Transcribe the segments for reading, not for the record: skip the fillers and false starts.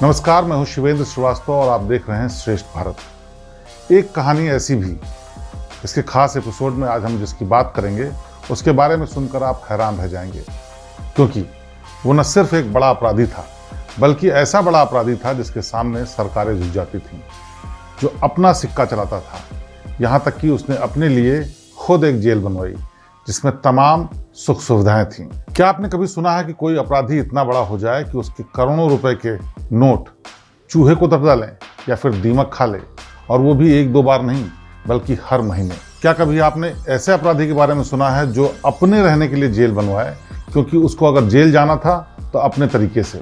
नमस्कार, मैं हूं शिवेंद्र श्रीवास्तव और आप देख रहे हैं श्रेष्ठ भारत। एक कहानी ऐसी भी, इसके खास एपिसोड में आज हम जिसकी बात करेंगे उसके बारे में सुनकर आप हैरान रह जाएंगे, क्योंकि वो न सिर्फ एक बड़ा अपराधी था बल्कि ऐसा बड़ा अपराधी था जिसके सामने सरकारें झुक जाती थीं, जो अपना सिक्का चलाता था। यहाँ तक कि उसने अपने लिए खुद एक जेल बनवाई जिसमें तमाम सुख सुविधाएं थीं। क्या आपने कभी सुना है कि कोई अपराधी इतना बड़ा हो जाए कि उसके करोड़ों रुपए के नोट चूहे को दब डालें या फिर दीमक खा ले, और वो भी एक दो बार नहीं बल्कि हर महीने? क्या कभी आपने ऐसे अपराधी के बारे में सुना है जो अपने रहने के लिए जेल बनवाए, क्योंकि उसको अगर जेल जाना था तो अपने तरीके से?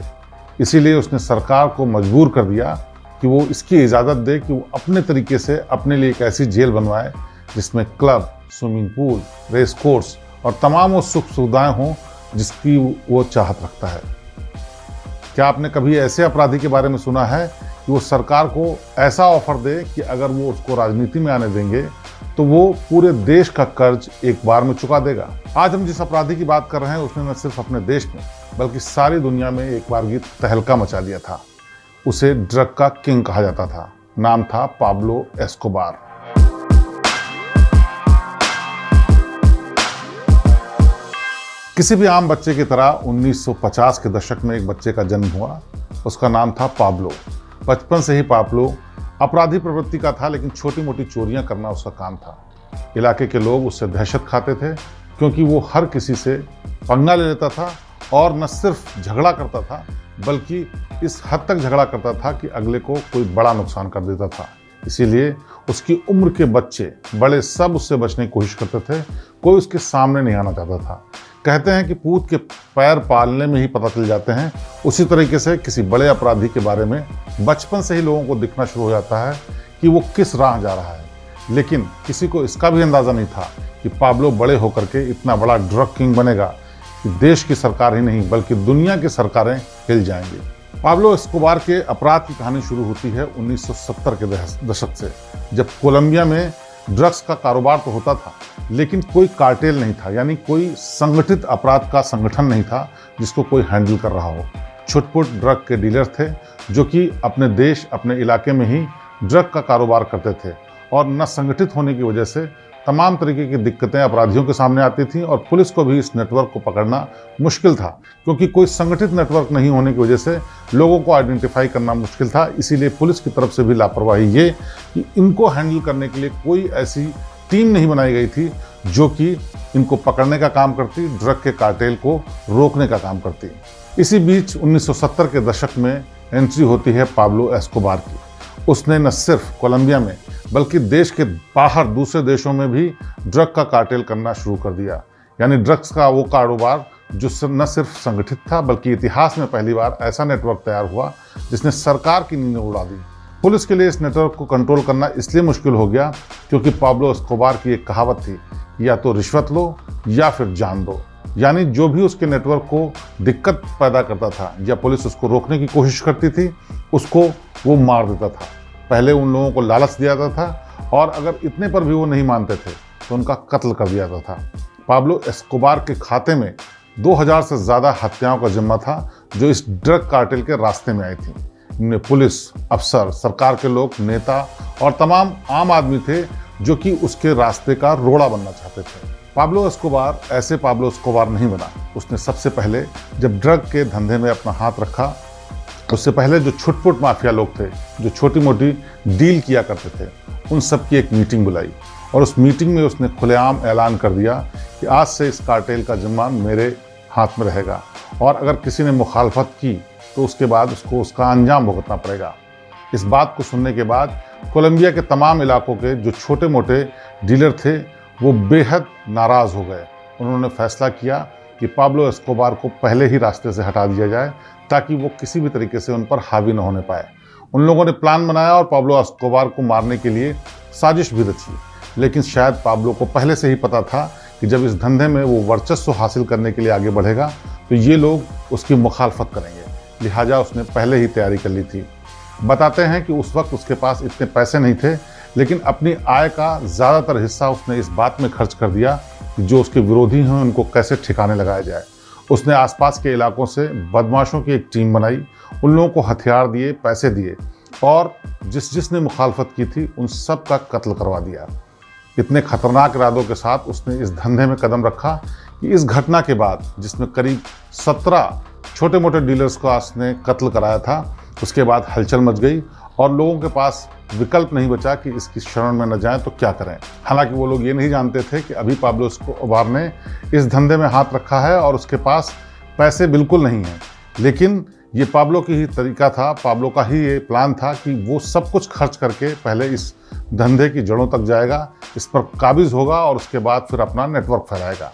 इसीलिए उसने सरकार को मजबूर कर दिया कि वो इसकी इजाज़त दे कि वो अपने तरीके से अपने लिए एक ऐसी जेल बनवाए जिसमें club, swimming pool, race course और तमाम वो सुख सुविधाएं हों जिसकी वो चाहत रखता है। क्या आपने कभी ऐसे अपराधी के बारे में सुना है कि वो सरकार को ऐसा ऑफर दे कि अगर वो उसको राजनीति में आने देंगे तो वो पूरे देश का कर्ज एक बार में चुका देगा? आज हम जिस अपराधी की बात कर रहे हैं उसने न सिर्फ अपने देश में बल्कि सारी दुनिया में एक बार की तहलका मचा दिया था। उसे ड्रग का किंग कहा जाता था। नाम था पाब्लो एस्कोबार। किसी भी आम बच्चे की तरह 1950 के दशक में एक बच्चे का जन्म हुआ। उसका नाम था पाब्लो। बचपन से ही पाब्लो अपराधी प्रवृत्ति का था, लेकिन छोटी मोटी चोरियां करना उसका काम था। इलाके के लोग उससे दहशत खाते थे क्योंकि वो हर किसी से पंगा ले लेता था और न सिर्फ झगड़ा करता था बल्कि इस हद तक झगड़ा करता था कि अगले को कोई बड़ा नुकसान कर देता था। इसीलिए उसकी उम्र के बच्चे बड़े सब उससे बचने की कोशिश करते थे। कोई उसके सामने नहीं आना चाहता था। कहते हैं कि पूत के पैर पालने में ही पता चल जाते हैं। उसी तरीके से किसी बड़े अपराधी के बारे में बचपन से ही लोगों को दिखना शुरू हो जाता है कि वो किस राह जा रहा है। लेकिन किसी को इसका भी अंदाज़ा नहीं था कि पाब्लो बड़े होकर के इतना बड़ा ड्रग किंग बनेगा कि देश की सरकार ही नहीं बल्कि दुनिया की सरकारें हिल जाएंगी। पाब्लो एस्कोबार के अपराध की कहानी शुरू होती है 1970 के दशक से, जब कोलंबिया में ड्रग्स का कारोबार तो होता था लेकिन कोई कार्टेल नहीं था, यानी कोई संगठित अपराध का संगठन नहीं था जिसको कोई हैंडल कर रहा हो। छुटपुट ड्रग के डीलर थे जो कि अपने देश, अपने इलाके में ही ड्रग का कारोबार करते थे, और न संगठित होने की वजह से तमाम तरीके की दिक्कतें अपराधियों के सामने आती थीं और पुलिस को भी इस नेटवर्क को पकड़ना मुश्किल था, क्योंकि कोई संगठित नेटवर्क नहीं होने की वजह से लोगों को आइडेंटिफाई करना मुश्किल था। इसीलिए पुलिस की तरफ से भी लापरवाही ये कि इनको हैंडल करने के लिए कोई ऐसी टीम नहीं बनाई गई थी जो कि इनको पकड़ने का काम करती, ड्रग के कार्टेल को रोकने का काम करती। इसी बीच 1970 के दशक में एंट्री होती है पाब्लो एस्कोबार की। उसने न सिर्फ कोलंबिया में बल्कि देश के बाहर दूसरे देशों में भी ड्रग का कार्टेल करना शुरू कर दिया। यानी ड्रग्स का वो कारोबार जो न सिर्फ संगठित था बल्कि इतिहास में पहली बार ऐसा नेटवर्क तैयार हुआ जिसने सरकार की नींदें उड़ा दी। पुलिस के लिए इस नेटवर्क को कंट्रोल करना इसलिए मुश्किल हो गया क्योंकि पाब्लो एस्कोबार की एक कहावत थी, या तो रिश्वत लो या फिर जान दो। यानी जो भी उसके नेटवर्क को दिक्कत पैदा करता था या पुलिस उसको रोकने की कोशिश करती थी, उसको वो मार देता था। पहले उन लोगों को लालच दिया जाता था और अगर इतने पर भी वो नहीं मानते थे तो उनका कत्ल कर दिया जाता था। पाब्लो एस्कोबार के खाते में 2000 से ज़्यादा हत्याओं का जिम्मा था जो इस ड्रग कार्टेल के रास्ते में आई थी। इनमें पुलिस, अफसर, सरकार के लोग, नेता और तमाम आम आदमी थे जो कि उसके रास्ते का रोड़ा बनना चाहते थे। पाब्लो एस्कोबार ऐसे पाब्लो एस्कोबार नहीं बना। उसने सबसे पहले जब ड्रग के धंधे में अपना हाथ रखा, उससे पहले जो छुटपुट माफिया लोग थे जो छोटी मोटी डील किया करते थे, उन सब की एक मीटिंग बुलाई और उस मीटिंग में उसने खुलेआम ऐलान कर दिया कि आज से इस कार्टेल का जिम्मा मेरे हाथ में रहेगा और अगर किसी ने मुखालफत की तो उसके बाद उसको उसका अंजाम भुगतना पड़ेगा। इस बात को सुनने के बाद कोलंबिया के तमाम इलाकों के जो छोटे मोटे डीलर थे वो बेहद नाराज़ हो गए। उन्होंने फैसला किया कि पाब्लो एस्कोबार को पहले ही रास्ते से हटा दिया जाए ताकि वो किसी भी तरीके से उन पर हावी न होने पाए। उन लोगों ने प्लान बनाया और पाब्लो एस्कोबार को मारने के लिए साजिश भी रची, लेकिन शायद पाब्लो को पहले से ही पता था कि जब इस धंधे में वो वर्चस्व हासिल करने के लिए आगे बढ़ेगा तो ये लोग उसकी मुखालफत करेंगे, लिहाजा उसने पहले ही तैयारी कर ली थी। बताते हैं कि उस वक्त उसके पास इतने पैसे नहीं थे, लेकिन अपनी आय का ज़्यादातर हिस्सा उसने इस बात में खर्च कर दिया कि जो उसके विरोधी हैं उनको कैसे ठिकाने लगाया जाए। उसने आसपास के इलाकों से बदमाशों की एक टीम बनाई, उन लोगों को हथियार दिए, पैसे दिए और जिसने मुखालफत की थी उन सब का कत्ल करवा दिया। इतने खतरनाक इरादों के साथ उसने इस धंधे में कदम रखा कि इस घटना के बाद, जिसमें करीब 17 छोटे मोटे डीलर्स को उसने कत्ल कराया था, उसके बाद हलचल मच गई और लोगों के पास विकल्प नहीं बचा कि इसकी शरण में न जाएं तो क्या करें। हालांकि वो लोग ये नहीं जानते थे कि अभी पाब्लो एस्कोबार ने इस धंधे में हाथ रखा है और उसके पास पैसे बिल्कुल नहीं हैं। लेकिन ये पाब्लो की ही तरीका था, पाब्लो का ही ये प्लान था कि वो सब कुछ खर्च करके पहले इस धंधे की जड़ों तक जाएगा, इस पर काबिज होगा और उसके बाद फिर अपना नेटवर्क फैलाएगा।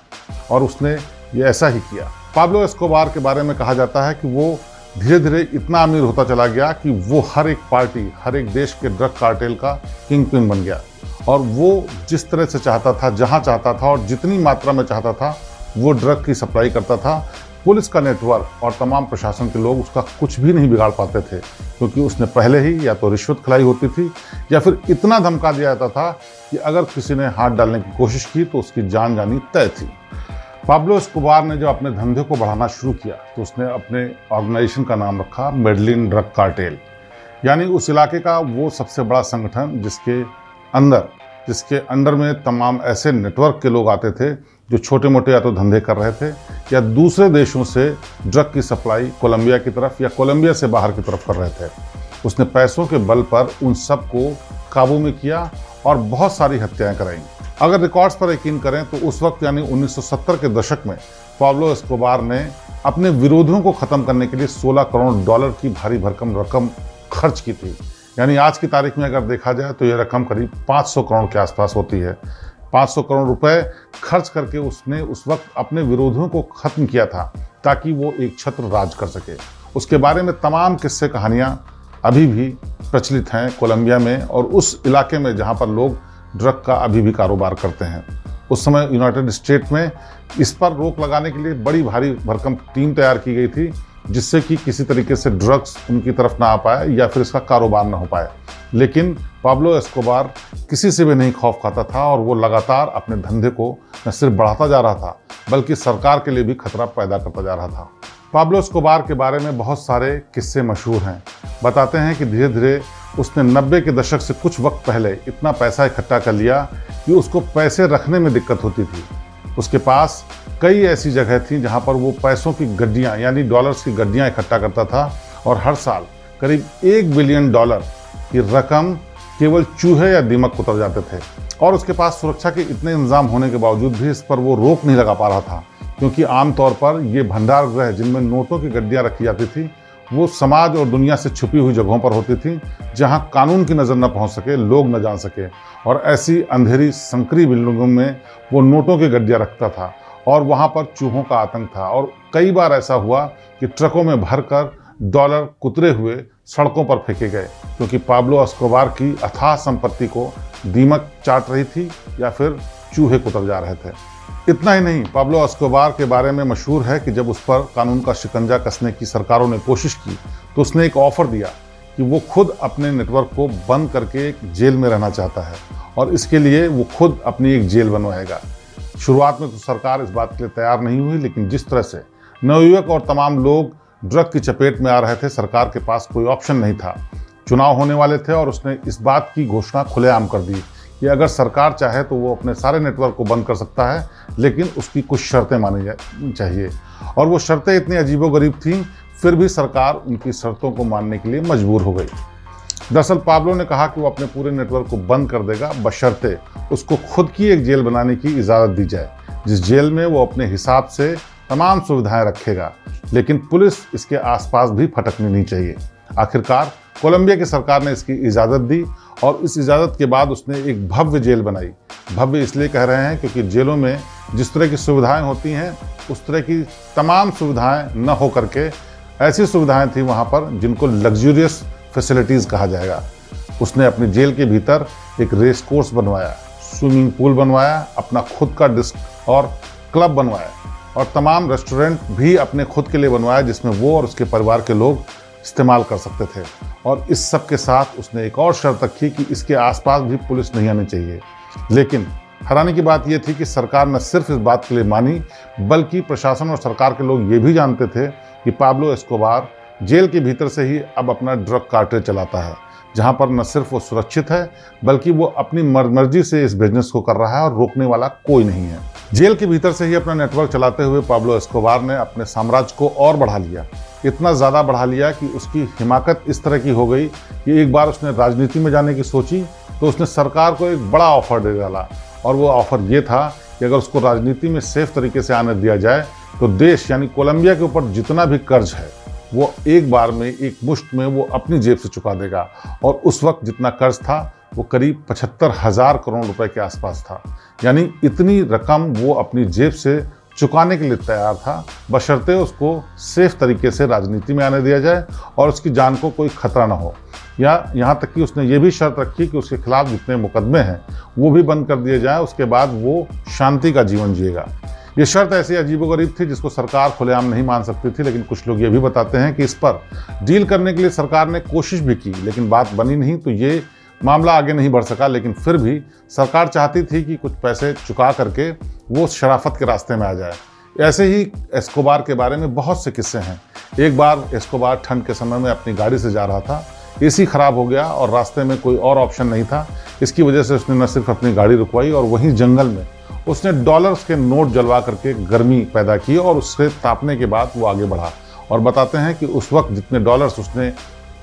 और उसने ये ऐसा ही किया। पाब्लो एस्कोबार के बारे में कहा जाता है कि वो धीरे धीरे इतना अमीर होता चला गया कि वो हर एक पार्टी, हर एक देश के ड्रग कार्टेल का किंग पिन बन गया और वो जिस तरह से चाहता था, जहां चाहता था और जितनी मात्रा में चाहता था, वो ड्रग की सप्लाई करता था। पुलिस का नेटवर्क और तमाम प्रशासन के लोग उसका कुछ भी नहीं बिगाड़ पाते थे, क्योंकि उसने पहले ही या तो रिश्वत खिलाई होती थी या फिर इतना धमका दिया जाता था कि अगर किसी ने हाथ डालने की कोशिश की तो उसकी जान जानी तय थी। पाब्लो एस्कोबार ने जब अपने धंधे को बढ़ाना शुरू किया तो उसने अपने ऑर्गेनाइजेशन का नाम रखा मेडलिन ड्रग कार्टेल, यानी उस इलाके का वो सबसे बड़ा संगठन जिसके अंडर में तमाम ऐसे नेटवर्क के लोग आते थे जो छोटे मोटे या तो धंधे कर रहे थे या दूसरे देशों से ड्रग की सप्लाई कोलंबिया की तरफ या कोलंबिया से बाहर की तरफ कर रहे थे। उसने पैसों के बल पर उन सब को काबू में किया और बहुत सारी हत्याएं कराईं। अगर रिकॉर्ड्स पर यकीन करें तो उस वक्त यानी 1970 के दशक में पाब्लो एस्कोबार ने अपने विरोधियों को ख़त्म करने के लिए $16 करोड़ की भारी भरकम रकम खर्च की थी। यानी आज की तारीख में अगर देखा जाए तो यह रकम करीब 500 करोड़ के आसपास होती है। 500 करोड़ रुपए खर्च करके उसने उस वक्त अपने विरोधियों को ख़त्म किया था ताकि वो एक छत्र राज कर सके। उसके बारे में तमाम किस्से कहानियाँ अभी भी प्रचलित हैं कोलंबिया में और उस इलाके में जहाँ पर लोग ड्रग का अभी भी कारोबार करते हैं। उस समय यूनाइटेड स्टेट में इस पर रोक लगाने के लिए बड़ी भारी भरकम टीम तैयार की गई थी, जिससे कि किसी तरीके से ड्रग्स उनकी तरफ ना आ पाए या फिर इसका कारोबार ना हो पाए। लेकिन पाब्लो एस्कोबार किसी से भी नहीं खौफ खाता था और वो लगातार अपने धंधे को न सिर्फ बढ़ाता जा रहा था बल्कि सरकार के लिए भी खतरा पैदा करता जा रहा था। पाब्लो एस्कोबार के बारे में बहुत सारे किस्से मशहूर हैं। बताते हैं कि धीरे धीरे उसने 90 के दशक से कुछ वक्त पहले इतना पैसा इकट्ठा कर लिया कि उसको पैसे रखने में दिक्कत होती थी। उसके पास कई ऐसी जगह थी जहां पर वो पैसों की गड्डियां यानी डॉलर्स की गड्डियां इकट्ठा करता था और हर साल करीब $1 बिलियन की रकम केवल चूहे या दीमक उतर जाते थे। और उसके पास सुरक्षा के इतने इंतजाम होने के बावजूद भी इस पर वो रोक नहीं लगा पा रहा था, क्योंकि आमतौर पर ये भंडार गृह जिनमें नोटों की गड्डियां रखी जाती थी वो समाज और दुनिया से छुपी हुई जगहों पर होती थी, जहां कानून की नज़र न पहुंच सके, लोग न जान सके। और ऐसी अंधेरी संकरी बिल्डिंगों में वो नोटों की गड्डियां रखता था और वहां पर चूहों का आतंक था। और कई बार ऐसा हुआ कि ट्रकों में भरकर डॉलर कुतरे हुए सड़कों पर फेंके गए, क्योंकि पाब्लो एस्कोबार की अथाह संपत्ति को दीमक चाट रही थी या फिर चूहे कुतर जा रहे थे। इतना ही नहीं, पाब्लो एस्कोबार के बारे में मशहूर है कि जब उस पर कानून का शिकंजा कसने की सरकारों ने कोशिश की तो उसने एक ऑफर दिया कि वो खुद अपने नेटवर्क को बंद करके एक जेल में रहना चाहता है और इसके लिए वो खुद अपनी एक जेल बनवाएगा। शुरुआत में तो सरकार इस बात के लिए तैयार नहीं हुई, लेकिन जिस तरह से नवयुवक और तमाम लोग ड्रग की चपेट में आ रहे थे, सरकार के पास कोई ऑप्शन नहीं था। चुनाव होने वाले थे और उसने इस बात की घोषणा खुलेआम कर दी कि अगर सरकार चाहे तो वो अपने सारे नेटवर्क को बंद कर सकता है, लेकिन उसकी कुछ शर्तें मानी चाहिए। और वो शर्तें इतनी अजीबोगरीब थीं, फिर भी सरकार उनकी शर्तों को मानने के लिए मजबूर हो गई। दरअसल पाब्लो ने कहा कि वो अपने पूरे नेटवर्क को बंद कर देगा, बशर्ते उसको खुद की एक जेल बनाने की इजाज़त दी जाए, जिस जेल में वो अपने हिसाब से तमाम सुविधाएं रखेगा, लेकिन पुलिस इसके आसपास भी फटकनी नहीं चाहिए। आखिरकार कोलंबिया की सरकार ने इसकी इजाज़त दी और इस इजाज़त के बाद उसने एक भव्य जेल बनाई। भव्य इसलिए कह रहे हैं क्योंकि जेलों में जिस तरह की सुविधाएं होती हैं उस तरह की तमाम सुविधाएं न हो करके ऐसी सुविधाएं थी वहाँ पर जिनको लग्जूरियस फैसिलिटीज़ कहा जाएगा। उसने अपनी जेल के भीतर एक रेस कोर्स बनवाया, स्विमिंग पूल बनवाया, अपना खुद का डिस्क और क्लब बनवाया और तमाम रेस्टोरेंट भी अपने खुद के लिए बनवाया जिसमें वो और उसके परिवार के लोग इस्तेमाल कर सकते थे। और इस सब के साथ उसने एक और शर्त रखी कि इसके आसपास भी पुलिस नहीं आनी चाहिए। लेकिन हैरानी की बात यह थी कि सरकार न सिर्फ इस बात के लिए मानी, बल्कि प्रशासन और सरकार के लोग ये भी जानते थे कि पाब्लो एस्कोबार जेल के भीतर से ही अब अपना ड्रग कार्टेल चलाता है, जहां पर न सिर्फ वो सुरक्षित है, बल्कि वो अपनी मर्जी से इस बिजनेस को कर रहा है और रोकने वाला कोई नहीं है। जेल के भीतर से ही अपना नेटवर्क चलाते हुए पाब्लो एस्कोबार ने अपने साम्राज्य को और बढ़ा लिया। इतना ज़्यादा बढ़ा लिया कि उसकी हिमाकत इस तरह की हो गई कि एक बार उसने राजनीति में जाने की सोची तो उसने सरकार को एक बड़ा ऑफर दे डाला, और वो ऑफर ये था कि अगर उसको राजनीति में सेफ तरीके से आने दिया जाए तो देश यानी कोलंबिया के ऊपर जितना भी कर्ज है वो एक बार में, एक मुश्त में वो अपनी जेब से चुका देगा। और उस वक्त जितना कर्ज था वो करीब 75,000 करोड़ रुपए के आसपास था। यानी इतनी रकम वो अपनी जेब से चुकाने के लिए तैयार था, बशर्ते उसको सेफ तरीके से राजनीति में आने दिया जाए और उसकी जान को कोई खतरा ना हो। या यहाँ तक कि उसने ये भी शर्त रखी कि उसके खिलाफ जितने मुकदमे हैं वो भी बंद कर दिए जाएं, उसके बाद वो शांति का जीवन जिएगा। ये शर्त ऐसी अजीबोगरीब थी जिसको सरकार खुलेआम नहीं मान सकती थी, लेकिन कुछ लोग ये भी बताते हैं कि इस पर डील करने के लिए सरकार ने कोशिश भी की, लेकिन बात बनी नहीं, तो ये मामला आगे नहीं बढ़ सका। लेकिन फिर भी सरकार चाहती थी कि कुछ पैसे चुका करके वो शराफत के रास्ते में आ जाए। ऐसे ही एस्कोबार के बारे में बहुत से किस्से हैं। एक बार एस्कोबार ठंड के समय में अपनी गाड़ी से जा रहा था, एसी खराब हो गया और रास्ते में कोई और ऑप्शन नहीं था। इसकी वजह से उसने न सिर्फ अपनी गाड़ी रुकवाई और वहीं जंगल में उसने डॉलर्स के नोट जलवा करके गर्मी पैदा की, और उससे तापने के बाद वो आगे बढ़ा। और बताते हैं कि उस वक्त जितने डॉलर्स उसने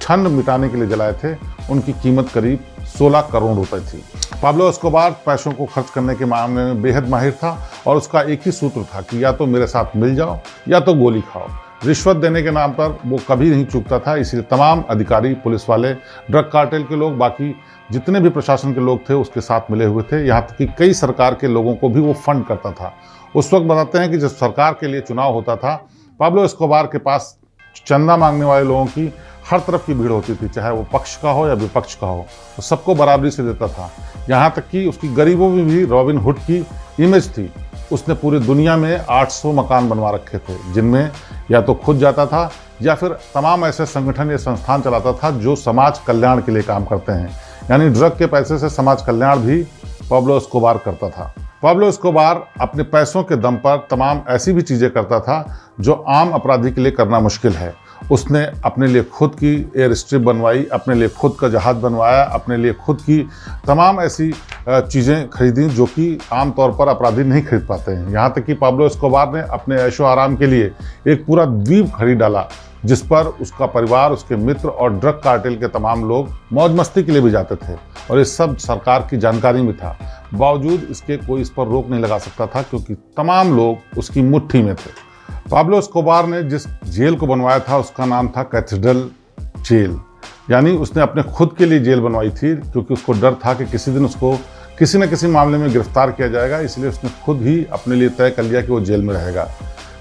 ठंड मिटाने के लिए जलाए थे उनकी कीमत करीब 16 करोड़ रुपए थी। पाब्लो एस्कोबार पैसों को खर्च करने के मामले में बेहद माहिर था, और उसका एक ही सूत्र था कि या तो मेरे साथ मिल जाओ या तो गोली खाओ। रिश्वत देने के नाम पर वो कभी नहीं चूकता था। इसलिए तमाम अधिकारी, पुलिस वाले, ड्रग कार्टेल के लोग, बाकी जितने भी प्रशासन के लोग थे उसके साथ मिले हुए थे। यहाँ तक कि कई सरकार के लोगों को भी वो फंड करता था। उस वक्त बताते हैं कि जब सरकार के लिए चुनाव होता था, पाब्लो एस्कोबार के पास चंदा मांगने वाले लोगों की हर तरफ की भीड़ होती थी, चाहे वो पक्ष का हो या विपक्ष का हो, वो सबको बराबरी से देता था। यहाँ तक कि उसकी गरीबों में भी रॉबिन हुड की इमेज थी। उसने पूरी दुनिया में 800 मकान बनवा रखे थे, जिनमें या तो खुद जाता था या फिर तमाम ऐसे संगठन या संस्थान चलाता था जो समाज कल्याण के लिए काम करते हैं। यानी ड्रग के पैसे से समाज कल्याण भी पाब्लो एस्कोबार करता था। पाब्लो एस्कोबार अपने पैसों के दम पर तमाम ऐसी भी चीज़ें करता था जो आम अपराधी के लिए करना मुश्किल है। उसने अपने लिए खुद की एयर स्ट्रिप बनवाई, अपने लिए खुद का जहाज़ बनवाया, अपने लिए खुद की तमाम ऐसी चीज़ें खरीदी जो कि आम तौर पर अपराधी नहीं खरीद पाते हैं। यहाँ तक कि पाब्लो एस्कोबार ने अपने ऐशो आराम के लिए एक पूरा द्वीप खरीद डाला, जिस पर उसका परिवार, उसके मित्र और ड्रग कार्टेल के तमाम लोग मौज मस्ती के लिए भी जाते थे, और ये सब सरकार की जानकारी में था। बावजूद इसके कोई इस पर रोक नहीं लगा सकता था, क्योंकि तमाम लोग उसकी मुट्ठी में थे। पाब्लो एस्कोबार ने जिस जेल को बनवाया था उसका नाम था कैथेड्रल जेल। यानी उसने अपने खुद के लिए जेल बनवाई थी, क्योंकि उसको डर था कि किसी दिन उसको किसी न किसी मामले में गिरफ्तार किया जाएगा। इसलिए उसने खुद ही अपने लिए तय कर लिया कि वो जेल में रहेगा।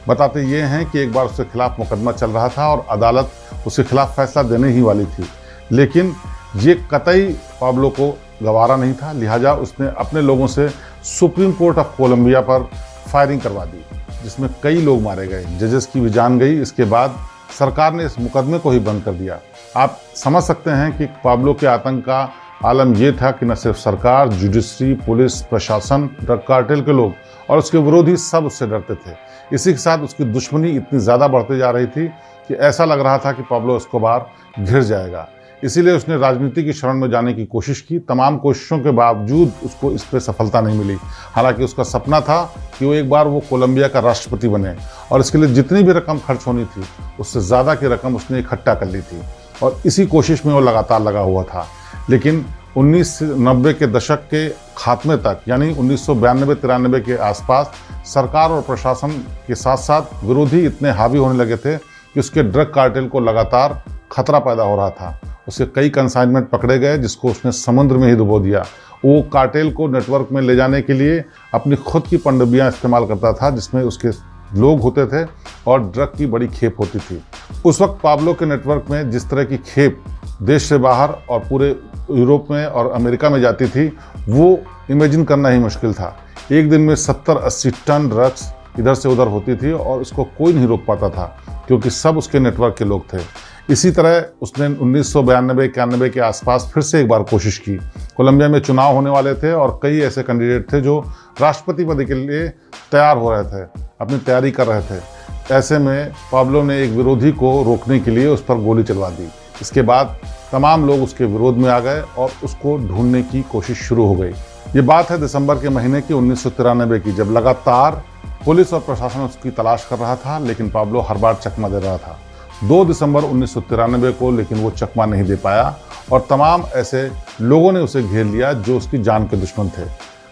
बताते ये हैं कि एक बार उसके खिलाफ मुकदमा चल रहा था और अदालत उसके खिलाफ फैसला देने ही वाली थी, लेकिन ये कतई पाब्लो को गवारा नहीं था। लिहाजा उसने अपने लोगों से सुप्रीम कोर्ट ऑफ कोलंबिया पर फायरिंग करवा दी, जिसमें कई लोग मारे गए, जजेस की भी जान गई। इसके बाद सरकार ने इस मुकदमे को ही बंद कर दिया। आप समझ सकते हैं कि पाब्लो के आतंक का आलम ये था कि न सिर्फ सरकार, जुडिशरी, पुलिस, प्रशासन, ड्रग कार्टेल के लोग और उसके विरोधी सब उससे डरते थे। इसी के साथ उसकी दुश्मनी इतनी ज़्यादा बढ़ती जा रही थी कि ऐसा लग रहा था कि पाब्लो एस्कोबार घिर जाएगा। इसीलिए उसने राजनीति की शरण में जाने की कोशिश की। तमाम कोशिशों के बावजूद उसको इस पर सफलता नहीं मिली। हालांकि उसका सपना था कि वो एक बार वो कोलंबिया का राष्ट्रपति बने, और इसके लिए जितनी भी रकम खर्च होनी थी उससे ज़्यादा की रकम उसने इकट्ठा कर ली थी, और इसी कोशिश में वो लगातार लगा हुआ था। लेकिन 1990 के दशक के खात्मे तक, यानी 1992-93 के आसपास, सरकार और प्रशासन के साथ साथ विरोधी इतने हावी होने लगे थे कि उसके ड्रग कार्टेल को लगातार खतरा पैदा हो रहा था। उसके कई कंसाइनमेंट पकड़े गए, जिसको उसने समुद्र में ही डुबो दिया। वो कार्टेल को नेटवर्क में ले जाने के लिए अपनी खुद की पनडुब्बियां इस्तेमाल करता था, जिसमें उसके लोग होते थे और ड्रग की बड़ी खेप होती थी। उस वक्त पाब्लो के नेटवर्क में जिस तरह की खेप देश से बाहर और पूरे यूरोप में और अमेरिका में जाती थी, वो इमेजिन करना ही मुश्किल था। एक दिन में 70-80 टन ड्रग्स इधर से उधर होती थी, और उसको कोई नहीं रोक पाता था, क्योंकि सब उसके नेटवर्क के लोग थे। इसी तरह उसने 1992-91 के आसपास फिर से एक बार कोशिश की। कोलंबिया में चुनाव होने वाले थे और कई ऐसे कैंडिडेट थे जो राष्ट्रपति पद के लिए तैयार हो रहे थे, अपनी तैयारी कर रहे थे। ऐसे में पाब्लो ने एक विरोधी को रोकने के लिए उस पर गोली चलवा दी। इसके बाद तमाम लोग उसके विरोध में आ गए और उसको ढूंढने की कोशिश शुरू हो गई। ये बात है दिसंबर के महीने की 1993 की, जब लगातार पुलिस और प्रशासन उसकी तलाश कर रहा था, लेकिन पाब्लो हर बार चकमा दे रहा था। 2 दिसंबर 1993 को लेकिन वो चकमा नहीं दे पाया और तमाम ऐसे लोगों ने उसे घेर लिया जो उसकी जान के दुश्मन थे।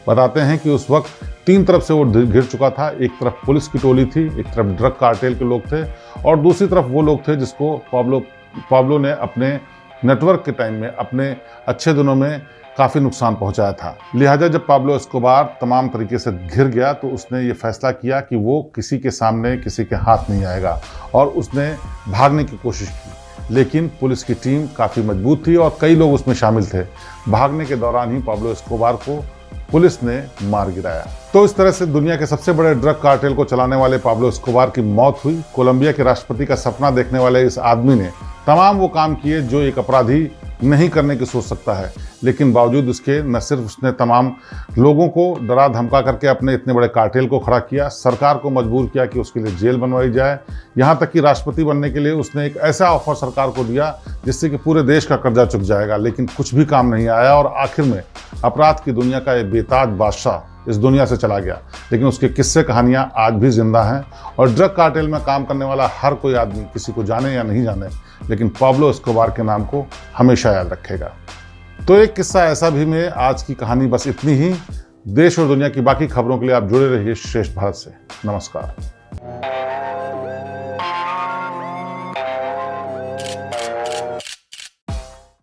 बताते हैं कि उस वक्त 3 तरफ से वो घिर चुका था। एक तरफ पुलिस की टोली थी, एक तरफ ड्रग कार्टेल के लोग थे और दूसरी तरफ वो लोग थे जिसको पाब्लो ने अपने नेटवर्क के टाइम में, अपने अच्छे दिनों में काफ़ी नुकसान पहुंचाया था। लिहाजा जब पाब्लो एस्कोबार तमाम तरीके से घिर गया तो उसने ये फैसला किया कि वो किसी के सामने, किसी के हाथ नहीं आएगा और उसने भागने की कोशिश की। लेकिन पुलिस की टीम काफ़ी मजबूत थी और कई लोग उसमें शामिल थे। भागने के दौरान ही पाब्लो एस्कोबार को पुलिस ने मार गिराया। तो इस तरह से दुनिया के सबसे बड़े ड्रग कार्टेल को चलाने वाले पाब्लो एस्कोबार की मौत हुई। कोलंबिया के राष्ट्रपति का सपना देखने वाले इस आदमी ने तमाम वो काम किए जो एक अपराधी नहीं करने की सोच सकता है, लेकिन बावजूद इसके न सिर्फ उसने तमाम लोगों को डरा धमका करके अपने इतने बड़े कार्टेल को खड़ा किया, सरकार को मजबूर किया कि उसके लिए जेल बनवाई जाए। यहाँ तक कि राष्ट्रपति बनने के लिए उसने एक ऐसा ऑफर सरकार को दिया जिससे कि पूरे देश का कर्जा चुक जाएगा, लेकिन कुछ भी काम नहीं आया और आखिर में अपराध की दुनिया का एक बेताज बादशाह इस दुनिया से चला गया। लेकिन उसके किस्से कहानियाँ आज भी जिंदा हैं और ड्रग कार्टेल में काम करने वाला हर कोई आदमी, किसी को जाने या नहीं जाने, लेकिन पाब्लो एस्कोबार के नाम को हमेशा याद रखेगा। तो एक किस्सा ऐसा भी में आज की कहानी बस इतनी ही। देश और दुनिया की बाकी खबरों के लिए आप जुड़े रहिए श्रेष्ठ भारत से। नमस्कार।